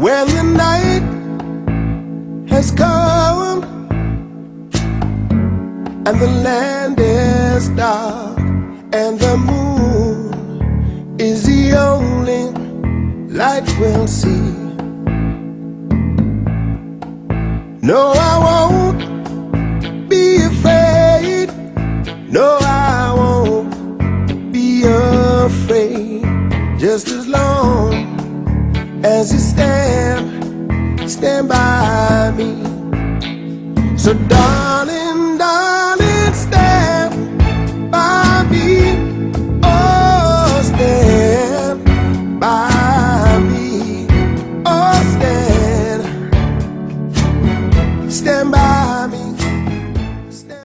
when the night has come and the land is dark and the moon is the only light we'll see. No, I won't be afraid. No, I won't be afraid. Just as long as you stand by me. So darling,